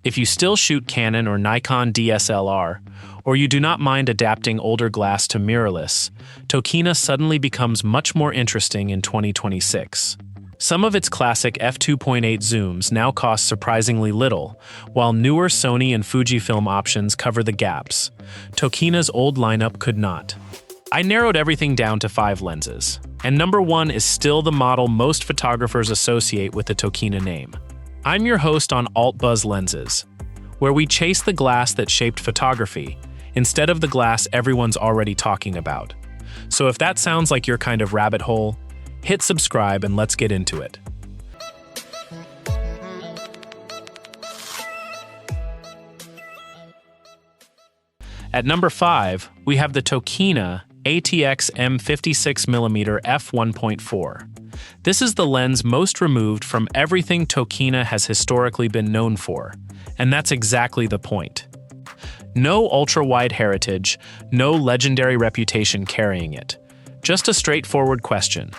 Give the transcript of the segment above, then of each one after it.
If you still shoot Canon or Nikon DSLR, or you do not mind adapting older glass to mirrorless, Tokina suddenly becomes much more interesting in 2026. Some of its classic f2.8 zooms now cost surprisingly little, while newer Sony and Fujifilm options cover the gaps. Tokina's old lineup could not. I narrowed everything down to 5 lenses, and number 1 is still the model most photographers associate with the Tokina name. I'm your host on Alt Buzz Lenses, where we chase the glass that shaped photography, instead of the glass everyone's already talking about. So if that sounds like your kind of rabbit hole, hit subscribe and let's get into it. At number 5, we have the Tokina atx-m 56mm f1.4. This is the lens most removed from everything Tokina has historically been known for, and that's exactly the point. No ultra-wide heritage, no legendary reputation carrying it. Just a straightforward question.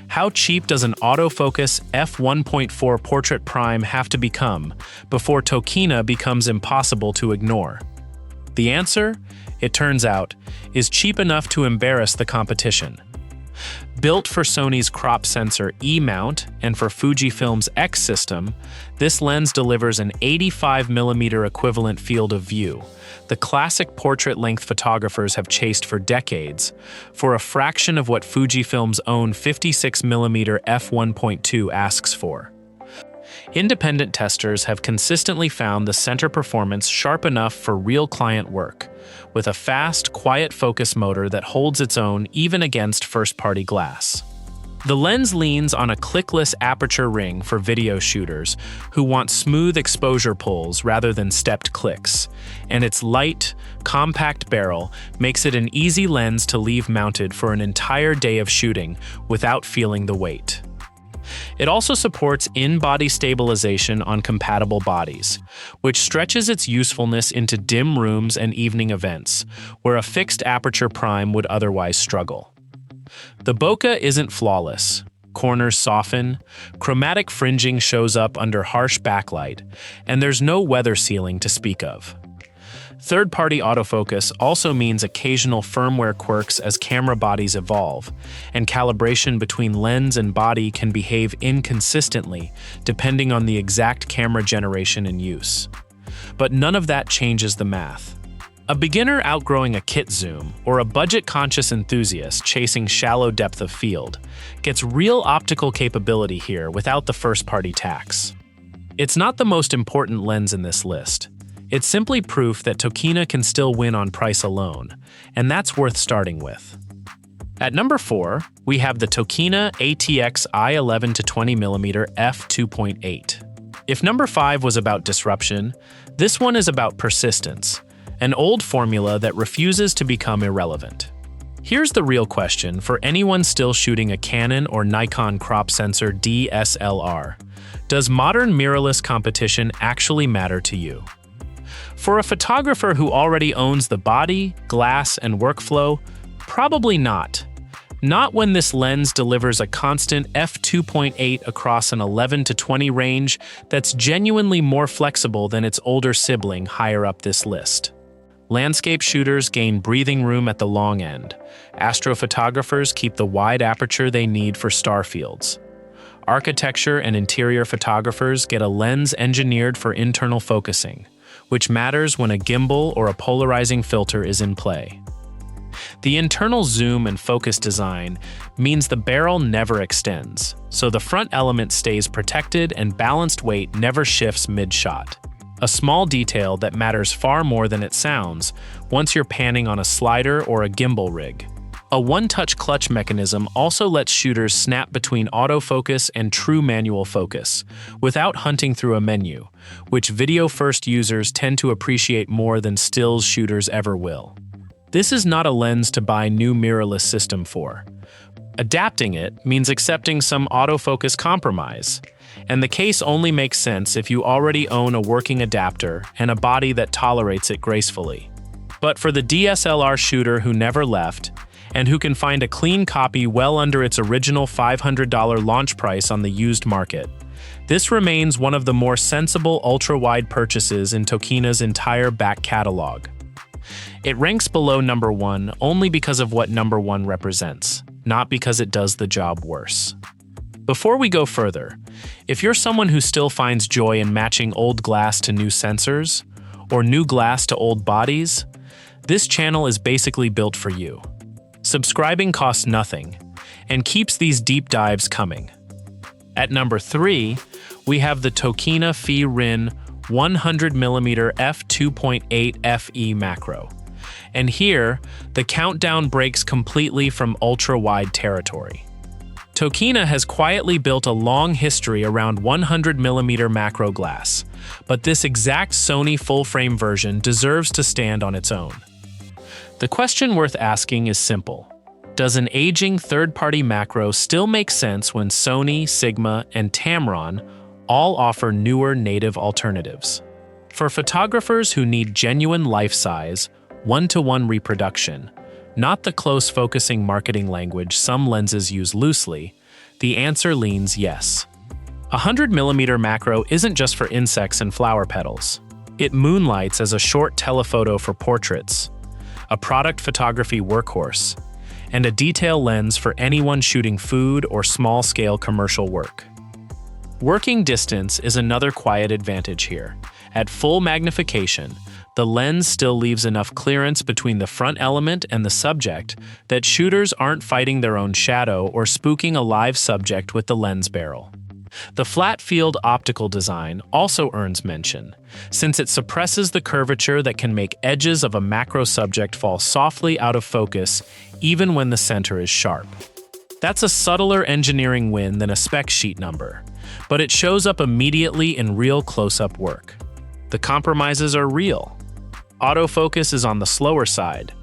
How cheap does an autofocus f1.4 portrait prime have to become before Tokina becomes impossible to ignore? The answer, it turns out, is cheap enough to embarrass the competition. Built for Sony's crop sensor E mount and for Fujifilm's X system, this lens delivers an 85mm equivalent field of view, the classic portrait-length photographers have chased for decades, for a fraction of what Fujifilm's own 56mm f1.2 asks for. Independent testers have consistently found the center performance sharp enough for real client work, with a fast, quiet focus motor that holds its own even against first-party glass. The lens leans on a clickless aperture ring for video shooters who want smooth exposure pulls rather than stepped clicks, and its light, compact barrel makes it an easy lens to leave mounted for an entire day of shooting without feeling the weight. It also supports in-body stabilization on compatible bodies, which stretches its usefulness into dim rooms and evening events, where a fixed aperture prime would otherwise struggle. The bokeh isn't flawless. Corners soften, chromatic fringing shows up under harsh backlight, and there's no weather sealing to speak of. Third-party autofocus also means occasional firmware quirks as camera bodies evolve, and calibration between lens and body can behave inconsistently depending on the exact camera generation in use. But none of that changes the math. A beginner outgrowing a kit zoom, or a budget-conscious enthusiast chasing shallow depth of field, gets real optical capability here without the first-party tax. It's not the most important lens in this list. It's simply proof that Tokina can still win on price alone, and that's worth starting with. At number 4, we have the Tokina atx-i 11-20mm f2.8. If number 5 was about disruption, this one is about persistence, an old formula that refuses to become irrelevant. Here's the real question for anyone still shooting a Canon or Nikon crop sensor DSLR. Does modern mirrorless competition actually matter to you? For a photographer who already owns the body, glass, and workflow, probably not. Not when this lens delivers a constant f2.8 across an 11-20 range that's genuinely more flexible than its older sibling higher up this list. Landscape shooters gain breathing room at the long end. Astrophotographers keep the wide aperture they need for star fields. Architecture and interior photographers get a lens engineered for internal focusing, which matters when a gimbal or a polarizing filter is in play. The internal zoom and focus design means the barrel never extends, so the front element stays protected and balanced weight never shifts mid-shot. A small detail that matters far more than it sounds once you're panning on a slider or a gimbal rig. A one-touch clutch mechanism also lets shooters snap between autofocus and true manual focus, without hunting through a menu, which video-first users tend to appreciate more than stills shooters ever will. This is not a lens to buy new mirrorless system for. Adapting it means accepting some autofocus compromise, and the case only makes sense if you already own a working adapter and a body that tolerates it gracefully. But for the DSLR shooter who never left, and who can find a clean copy well under its original $500 launch price on the used market, This remains one of the more sensible ultra-wide purchases in Tokina's entire back catalog. It ranks below number 1 only because of what number 1 represents, not because it does the job worse. Before we go further, if you're someone who still finds joy in matching old glass to new sensors, or new glass to old bodies, this channel is basically built for you. Subscribing costs nothing, and keeps these deep dives coming. At number 3, we have the Tokina FiRIN 100mm f2.8 FE macro. And here, the countdown breaks completely from ultra-wide territory. Tokina has quietly built a long history around 100mm macro glass, but this exact Sony full-frame version deserves to stand on its own. The question worth asking is simple. Does an aging third-party macro still make sense when Sony, Sigma, and Tamron all offer newer native alternatives? For photographers who need genuine life-size, one-to-one reproduction, not the close focusing marketing language some lenses use loosely, the answer leans yes. A 100mm macro isn't just for insects and flower petals. It moonlights as a short telephoto for portraits, a product photography workhorse, and a detail lens for anyone shooting food or small-scale commercial work. Working distance is another quiet advantage here. At full magnification, the lens still leaves enough clearance between the front element and the subject that shooters aren't fighting their own shadow or spooking a live subject with the lens barrel. The flat-field optical design also earns mention, since it suppresses the curvature that can make edges of a macro subject fall softly out of focus even when the center is sharp. That's a subtler engineering win than a spec sheet number, but it shows up immediately in real close-up work. The compromises are real. Autofocus is on the slower side,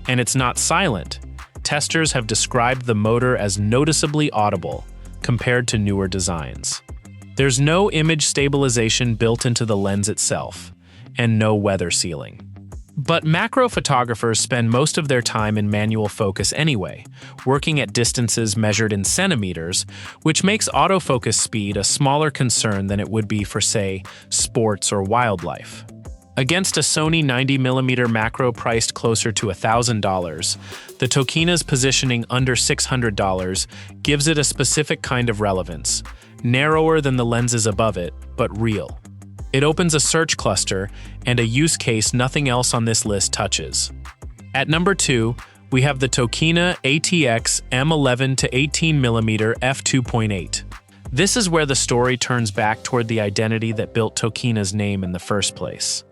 and it's not silent. Testers have described the motor as noticeably audible compared to newer designs. There's no image stabilization built into the lens itself, and no weather sealing. But macro photographers spend most of their time in manual focus anyway, working at distances measured in centimeters, which makes autofocus speed a smaller concern than it would be for, say, sports or wildlife. Against a Sony 90mm macro priced closer to $1,000, the Tokina's positioning under $600 gives it a specific kind of relevance, narrower than the lenses above it, but real. It opens a search cluster and a use case nothing else on this list touches. At number 2, we have the Tokina atx-m 11 to 18mm f2.8. This is where the story turns back toward the identity that built Tokina's name in the first place.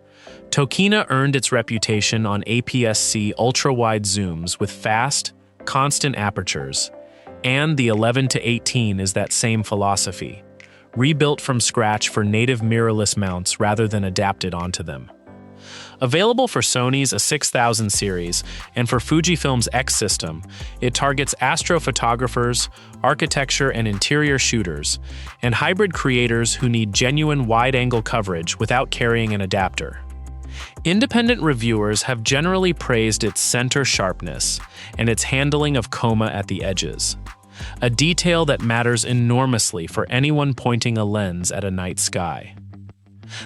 Tokina earned its reputation on APS-C ultra-wide zooms with fast, constant apertures, and the 11 to 18 is that same philosophy, rebuilt from scratch for native mirrorless mounts rather than adapted onto them. Available for Sony's A6000 series and for Fujifilm's X system, it targets astrophotographers, architecture and interior shooters, and hybrid creators who need genuine wide-angle coverage without carrying an adapter. Independent reviewers have generally praised its center sharpness and its handling of coma at the edges, a detail that matters enormously for anyone pointing a lens at a night sky.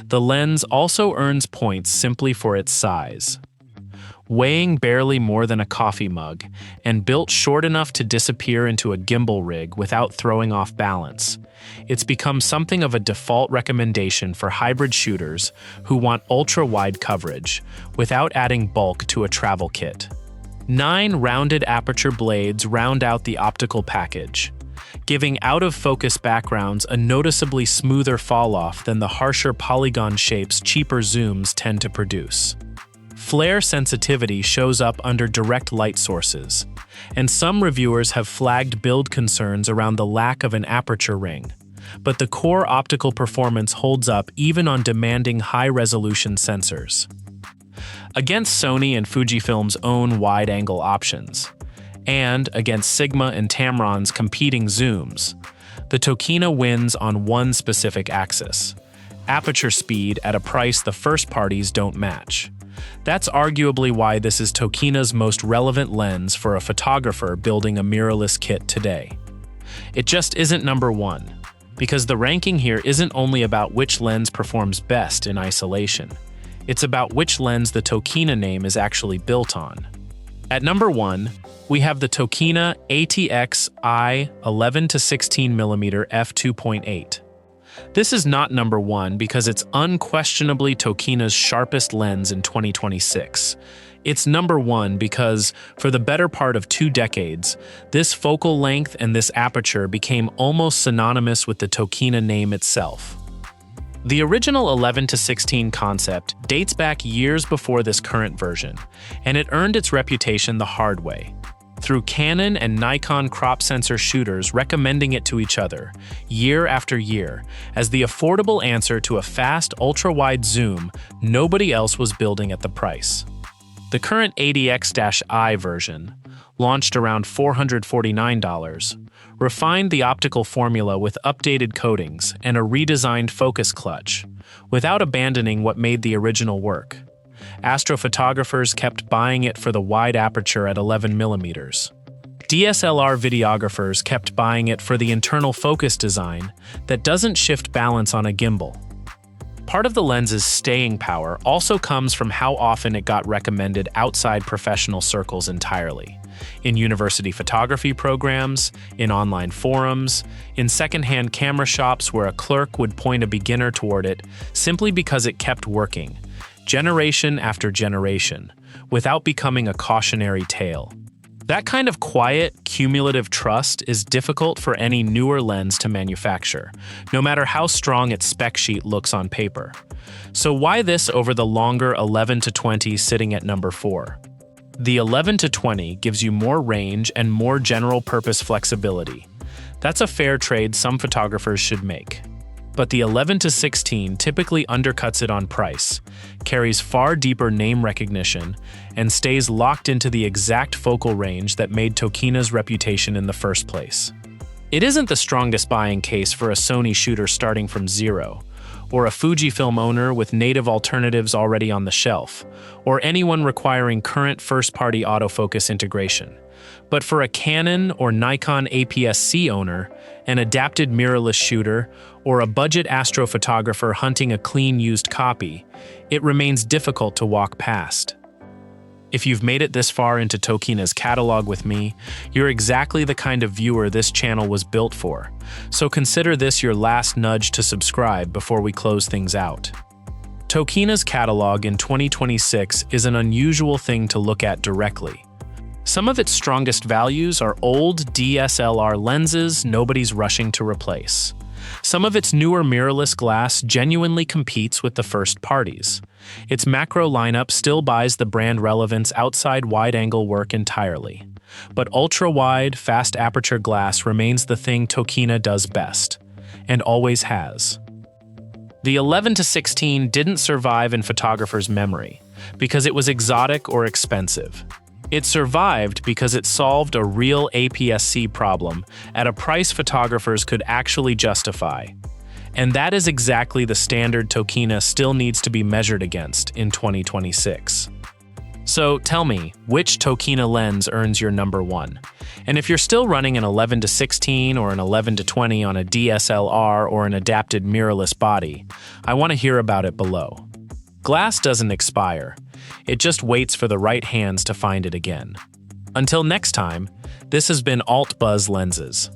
The lens also earns points simply for its size. Weighing barely more than a coffee mug and built short enough to disappear into a gimbal rig without throwing off balance, it's become something of a default recommendation for hybrid shooters who want ultra-wide coverage without adding bulk to a travel kit. 9 rounded aperture blades round out the optical package, giving out-of-focus backgrounds a noticeably smoother fall-off than the harsher polygon shapes cheaper zooms tend to produce. Flare sensitivity shows up under direct light sources, and some reviewers have flagged build concerns around the lack of an aperture ring, but the core optical performance holds up even on demanding high-resolution sensors. Against Sony and Fujifilm's own wide-angle options, and against Sigma and Tamron's competing zooms, the Tokina wins on one specific axis: aperture speed at a price the first parties don't match. That's arguably why this is Tokina's most relevant lens for a photographer building a mirrorless kit today. It just isn't number 1, Because the ranking here isn't only about which lens performs best in isolation, it's about which lens the Tokina name is actually built on. At number 1, we have the Tokina atx-i 11-16mm f2.8. This is not number 1 because it's unquestionably Tokina's sharpest lens in 2026. It's number 1 because, for the better part of 2 decades, this focal length and this aperture became almost synonymous with the Tokina name itself. The original 11-16 concept dates back years before this current version, and it earned its reputation the hard way, through Canon and Nikon crop sensor shooters recommending it to each other, year after year, as the affordable answer to a fast ultra-wide zoom nobody else was building at the price. The current atx-i version, launched around $449, refined the optical formula with updated coatings and a redesigned focus clutch, without abandoning what made the original work. Astrophotographers kept buying it for the wide aperture at 11mm. DSLR videographers kept buying it for the internal focus design that doesn't shift balance on a gimbal. Part of the lens's staying power also comes from how often it got recommended outside professional circles entirely. In university photography programs, in online forums, in secondhand camera shops where a clerk would point a beginner toward it simply because it kept working, generation after generation, without becoming a cautionary tale. That kind of quiet, cumulative trust is difficult for any newer lens to manufacture, no matter how strong its spec sheet looks on paper. So why this over the longer 11-20 sitting at number 4? The 11-20 gives you more range and more general-purpose flexibility. That's a fair trade some photographers should make. But the 11-16 typically undercuts it on price, carries far deeper name recognition, and stays locked into the exact focal range that made Tokina's reputation in the first place. It isn't the strongest buying case for a Sony shooter starting from zero, or a Fujifilm owner with native alternatives already on the shelf, or anyone requiring current first-party autofocus integration. But for a Canon or Nikon APS-C owner, an adapted mirrorless shooter, or a budget astrophotographer hunting a clean used copy, it remains difficult to walk past. If you've made it this far into Tokina's catalog with me, you're exactly the kind of viewer this channel was built for, so consider this your last nudge to subscribe before we close things out. Tokina's catalog in 2026 is an unusual thing to look at directly. Some of its strongest values are old DSLR lenses nobody's rushing to replace. Some of its newer mirrorless glass genuinely competes with the first parties. Its macro lineup still buys the brand relevance outside wide-angle work entirely. But ultra-wide, fast aperture glass remains the thing Tokina does best, and always has. The 11-16 didn't survive in photographers' memory because it was exotic or expensive. It survived because it solved a real APS-C problem at a price photographers could actually justify. And that is exactly the standard Tokina still needs to be measured against in 2026. So tell me, which Tokina lens earns your number 1? And if you're still running an 11-16 or an 11-20 on a DSLR or an adapted mirrorless body, I want to hear about it below. Glass doesn't expire. It just waits for the right hands to find it again. Until next time, this has been Alt Buzz Lenses.